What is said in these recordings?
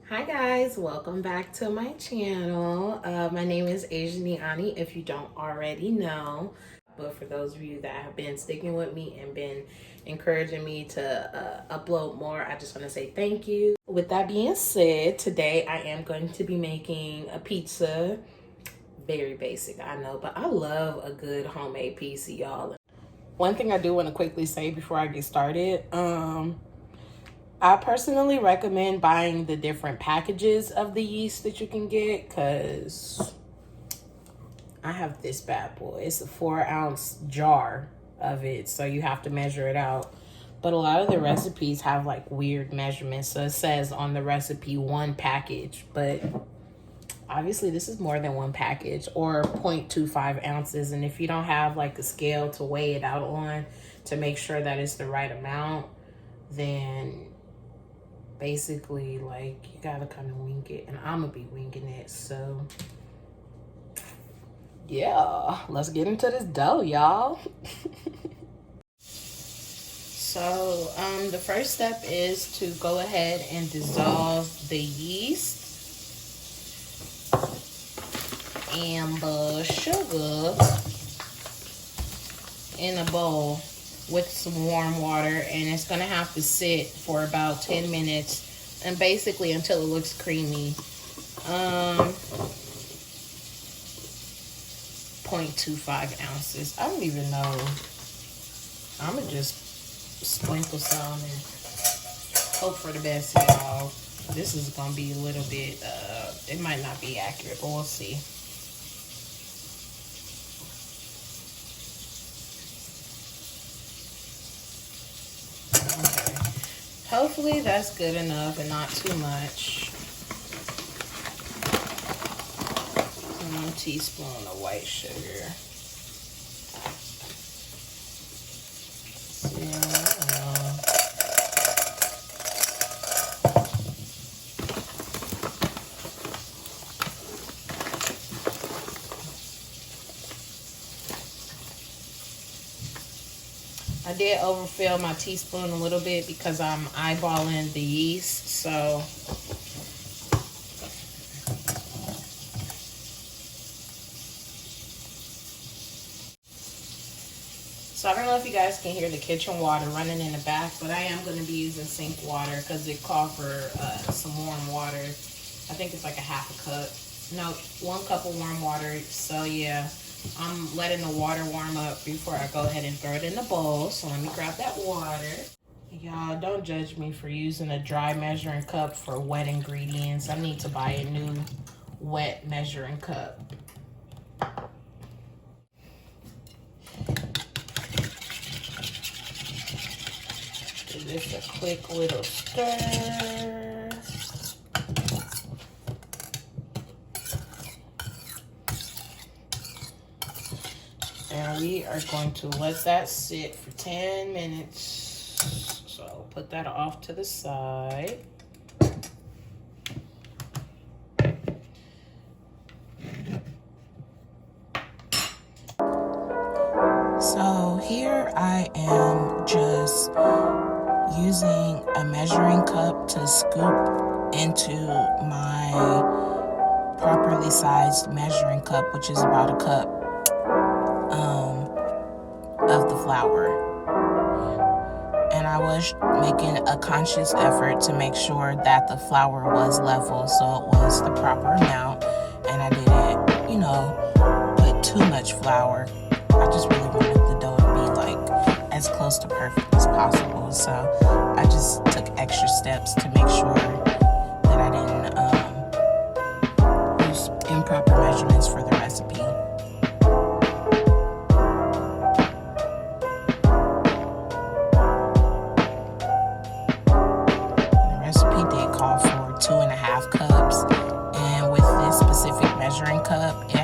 Hi guys, welcome back to my channel. My name is Niani, if you don't already know. But for those of you that have been sticking with me and been encouraging me to upload more, I just want to say thank you. With that being said, today I am going to be making a pizza. Very basic, I know, but I love a good homemade pizza, y'all. One thing I do want to quickly say before I get started, I personally recommend buying the different packages of the yeast that you can get, because I have this bad boy. It's a 4-ounce jar of it, so you have to measure it out. But a lot of the recipes have like weird measurements, so it says on the recipe 1 package, but obviously this is more than 1 package, or 0.25 ounces. And if you don't have like a scale to weigh it out on to make sure that it's the right amount, then basically like you gotta kind of wing it, and I'm gonna be winging it. So yeah, let's get into this dough, y'all. So the first step is to go ahead and dissolve the yeast and the sugar in a bowl with some warm water, and it's gonna have to sit for about 10 minutes and basically until it looks creamy. 0.25 ounces. I don't even know. I'm gonna just sprinkle some and hope for the best, y'all. This is gonna be a little bit it might not be accurate, but we'll see. Hopefully that's good enough and not too much. 1 teaspoon of white sugar. I did overfill my teaspoon a little bit because I'm eyeballing the yeast, so I don't know if you guys can hear the kitchen water running in the back, but I am going to be using sink water because it called for some warm water. I think it's like a ½ cup. No, 1 cup of warm water. So yeah, I'm letting the water warm up before I go ahead and throw it in the bowl. So let me grab that water. Y'all, don't judge me for using a dry measuring cup for wet ingredients. I need to buy a new wet measuring cup. Give this a quick little stir. And we are going to let that sit for 10 minutes. So put that off to the side. So here I am just using a measuring cup to scoop into my properly sized measuring cup, which is about a cup of the flour. And I was making a conscious effort to make sure that the flour was level, so it was the proper amount, and I didn't, you know, put too much flour. I just really wanted the dough to be like as close to perfect as possible, so I just took extra steps to make sure that I didn't use improper measurements for the recipe. The recipe did call for 2.5 cups, and with this specific measuring cup, it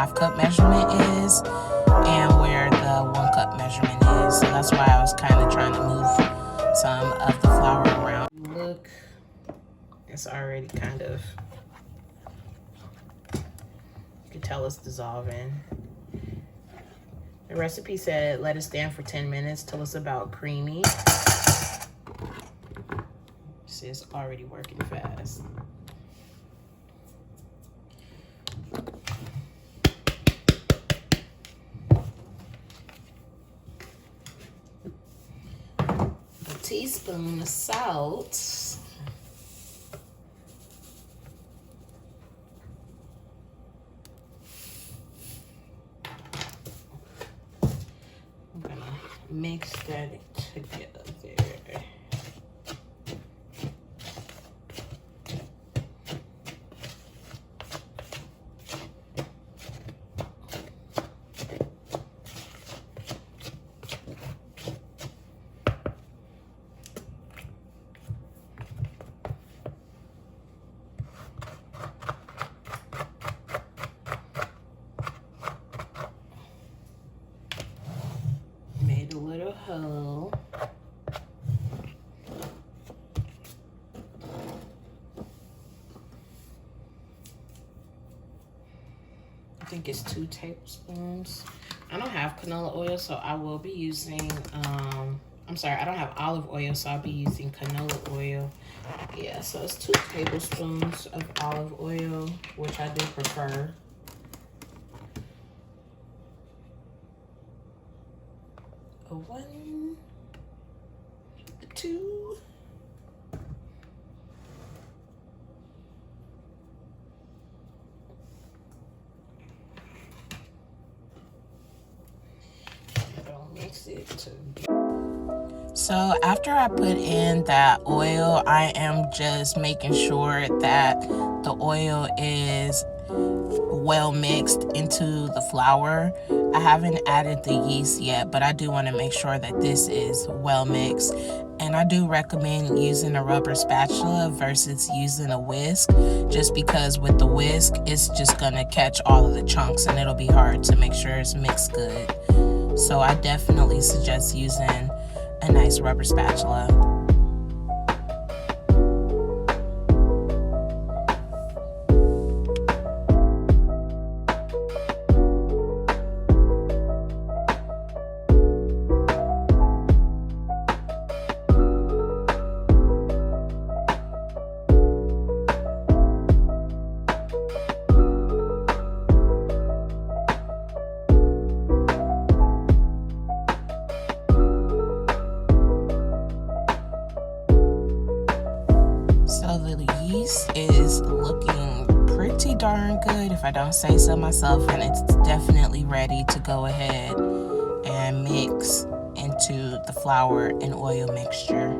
1/2 cup measurement is and where the 1 cup measurement is. So that's why I was kind of trying to move some of the flour around. Look, it's already kind of, you can tell it's dissolving. The recipe said let it stand for 10 minutes till it's about creamy. See, it's already working fast. A teaspoon of salt. I'm gonna mix that together. Made a little hole. I think it's 2 tablespoons. I don't have canola oil, so I will be using, I'm sorry, I don't have olive oil, so I'll be using canola oil. Yeah, so it's 2 tablespoons of olive oil, which I do prefer. A 1, 2. Don't mix it together. So after I put in that oil, I am just making sure that the oil is well mixed into the flour. I haven't added the yeast yet, but I do want to make sure that this is well mixed. And I do recommend using a rubber spatula versus using a whisk, just because with the whisk, it's just going to catch all of the chunks and it'll be hard to make sure it's mixed good. So I definitely suggest using a nice rubber spatula. So the yeast is looking pretty darn good, if I don't say so myself, and it's definitely ready to go ahead and mix into the flour and oil mixture.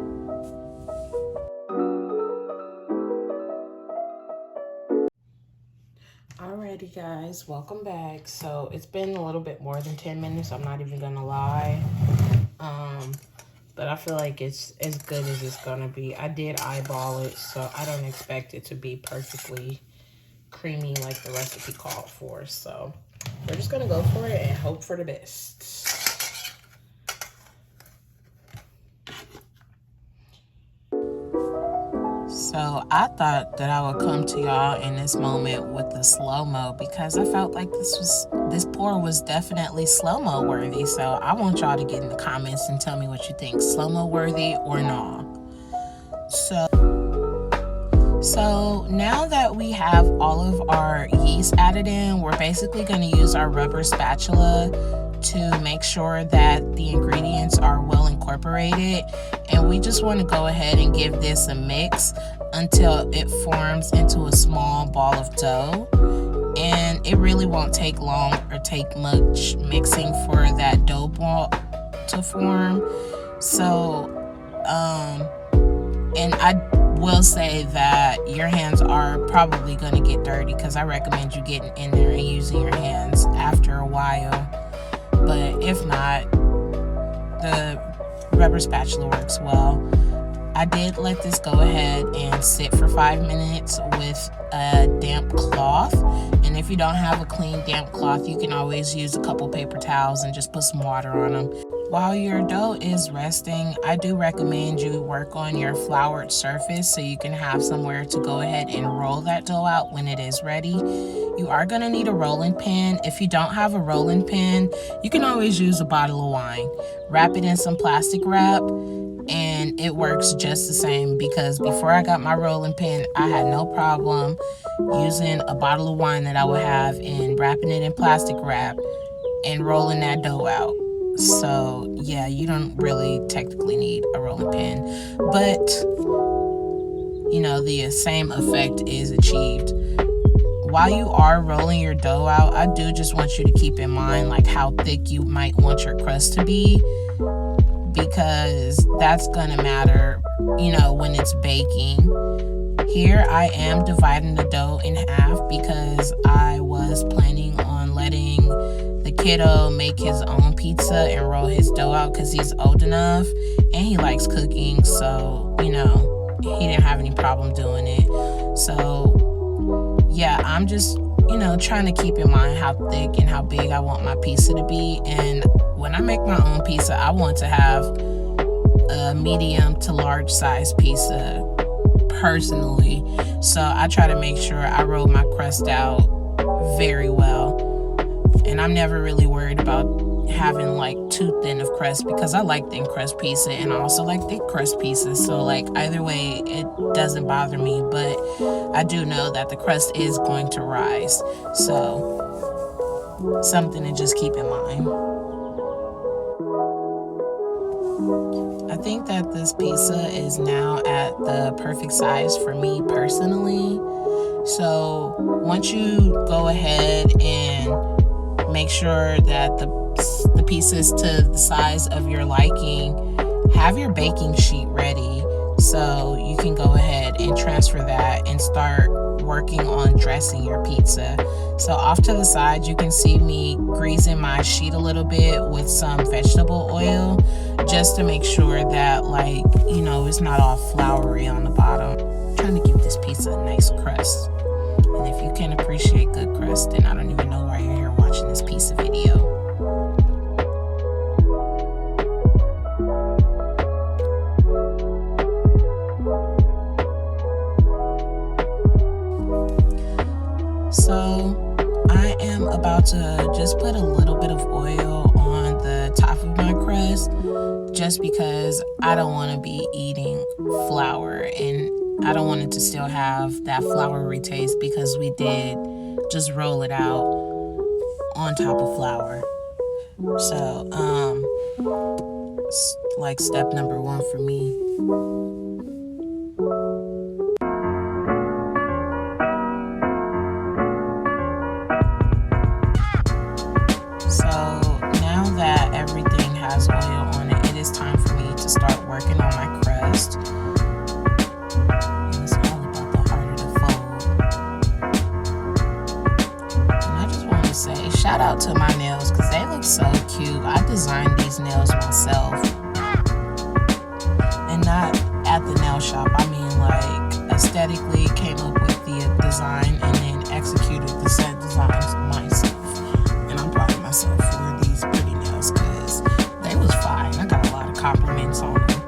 Alrighty guys, welcome back. So it's been a little bit more than 10 minutes, I'm not even gonna lie. But I feel like it's as good as it's gonna be. I did eyeball it, so I don't expect it to be perfectly creamy like the recipe called for. So we're just gonna go for it and hope for the best. So I thought that I would come to y'all in this moment with the slow-mo, because I felt like this pour was definitely slow-mo worthy. So I want y'all to get in the comments and tell me what you think, slow-mo worthy or not. So now that we have all of our yeast added in, we're basically going to use our rubber spatula to make sure that the ingredients are well incorporated, and we just want to go ahead and give this a mix until it forms into a small ball of dough. And it really won't take long or take much mixing for that dough ball to form. So and I will say that your hands are probably going to get dirty, because I recommend you getting in there and using your hands after a while. But if not, the rubber spatula works well. I did let this go ahead and sit for 5 minutes with a damp cloth. And if you don't have a clean damp cloth, you can always use a couple paper towels and just put some water on them. While your dough is resting, I do recommend you work on your floured surface so you can have somewhere to go ahead and roll that dough out when it is ready. You are going to need a rolling pin. If you don't have a rolling pin, you can always use a bottle of wine. Wrap it in some plastic wrap and it works just the same, because before I got my rolling pin, I had no problem using a bottle of wine that I would have and wrapping it in plastic wrap and rolling that dough out. So yeah, you don't really technically need a rolling pin, but you know, the same effect is achieved. While you are rolling your dough out, I do just want you to keep in mind like how thick you might want your crust to be, because that's gonna matter, you know, when it's baking. Here I am dividing the dough in half because I was planning on letting the kiddo make his own pizza and roll his dough out because he's old enough and he likes cooking, so you know, he didn't have any problem doing it. So yeah, I'm just, you know, trying to keep in mind how thick and how big I want my pizza to be. And when I make my own pizza, I want to have a medium to large size pizza personally. So I try to make sure I roll my crust out very well. And I'm never really worried about having like too thin of crust, because I like thin crust pizza and I also like thick crust pizza. So like either way, it doesn't bother me, but I do know that the crust is going to rise. So something to just keep in mind. I think that this pizza is now at the perfect size for me personally. So once you go ahead and make sure that the pizza is to the size of your liking, have your baking sheet ready so you can go ahead and transfer that and start working on dressing your pizza. So off to the side, you can see me greasing my sheet a little bit with some vegetable oil just to make sure that, like, you know, it's not all floury on the bottom. I'm trying to give this pizza a nice crust. And if you can appreciate good crust, then I don't even know why you're here watching this pizza video. So I am about to just put a little bit of oil on the top of my crust, just because I don't want to be eating flour and I don't want it to still have that floury taste, because we did just roll it out on top of flour. So like step number 1 for me. Everything has oil on it. It is time for me to start working on my crust. And it's all about the heart of the fold. And I just want to say shout out to my nails, because they look so cute. I designed these nails myself. And not at the nail shop. I mean, like, aesthetically came up with the design and then executed the said designs myself. And I'm proud of myself for these pretty nails, because they was fine. I got a lot of compliments on them.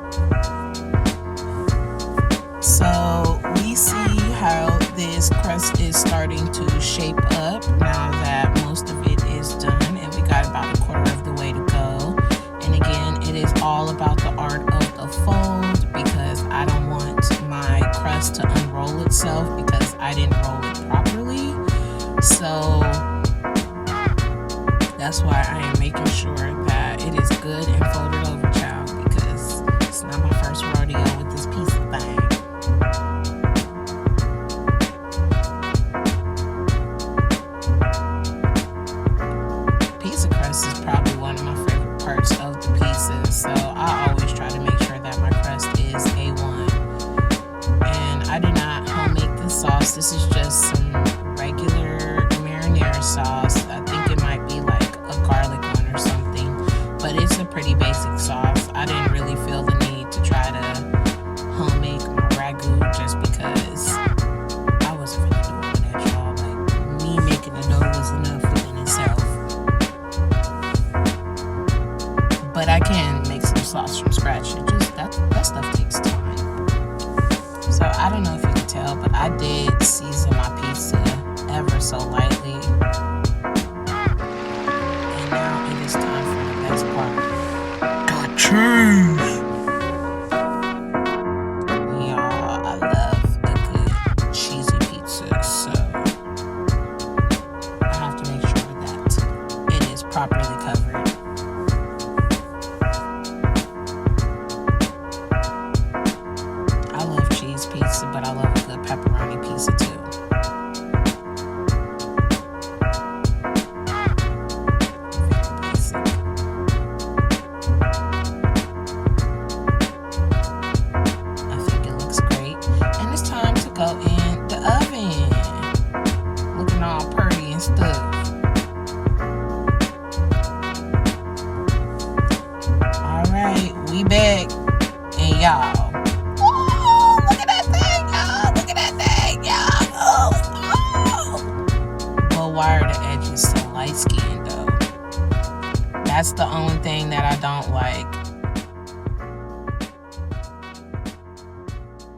So we see how this crust is starting to shape up now that most of it is done, and we got about 1/4 of the way to go. And again, it is all about the art of the fold, because I don't want my crust to unroll itself because I didn't roll it properly. So that's why I am making sure that it is good and folded over, child, because it's not my first rodeo with this piece of thing. Pizza crust is probably one of my favorite parts of the pizza, so I always try to make sure that my crust is A1. And I did not homemade this sauce. This is just some regular marinara sauce. I think it might be like a garlic one or something, but it's a pretty basic sauce. I didn't really feel the need to try to I did season my pizza ever so lightly. And now it is time for the best part. The cheese! Y'all, I love a good cheesy pizza, so I have to make sure that it is properly covered. I love cheese pizza, but I love a good pepperoni pizza too. Go in the oven, looking all pretty and stuff. All right, we back, and y'all, oh, look at that thing, y'all! Look at that thing, y'all! Oh. But why are the edges so light skinned though? That's the only thing that I don't like.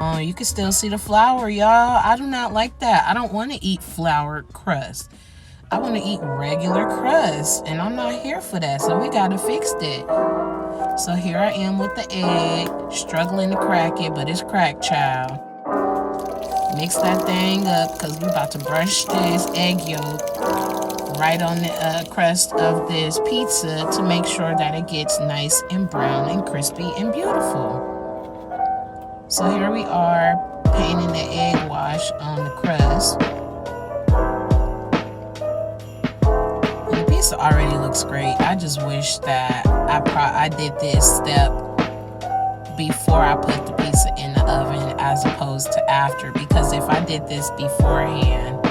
Oh, you can still see the flour, y'all. I do not like that. I don't want to eat floured crust. I want to eat regular crust, and I'm not here for that, so we got to fix that. So here I am with the egg, struggling to crack it, but it's cracked, child. Mix that thing up, because we about to brush this egg yolk right on the crust of this pizza to make sure that it gets nice and brown and crispy and beautiful. So here we are, painting the egg wash on the crust. And the pizza already looks great. I just wish that I did this step before I put the pizza in the oven as opposed to after. Because if I did this beforehand,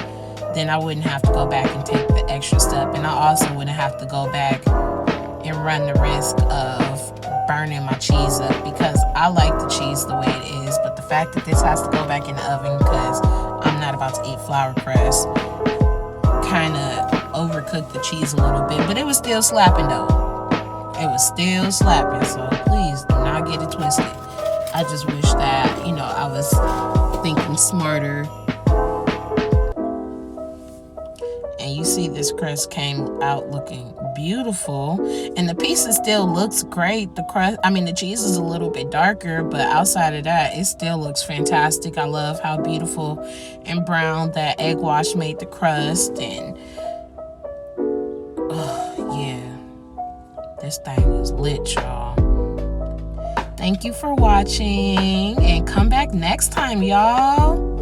then I wouldn't have to go back and take the extra step. And I also wouldn't have to go back and run the risk of burning my cheese up, because I like the cheese the way it is, but the fact that this has to go back in the oven because I'm not about to eat flour crust kind of overcooked the cheese a little bit, but it was still slapping though. It was still slapping, so please do not get it twisted. I just wish that, I was thinking smarter. And you see this crust came out looking beautiful, and the pizza still looks great. The cheese is a little bit darker, but outside of that, it still looks fantastic. I love how beautiful and brown that egg wash made the crust, and yeah, this thing is lit, y'all. Thank you for watching, and come back next time, y'all.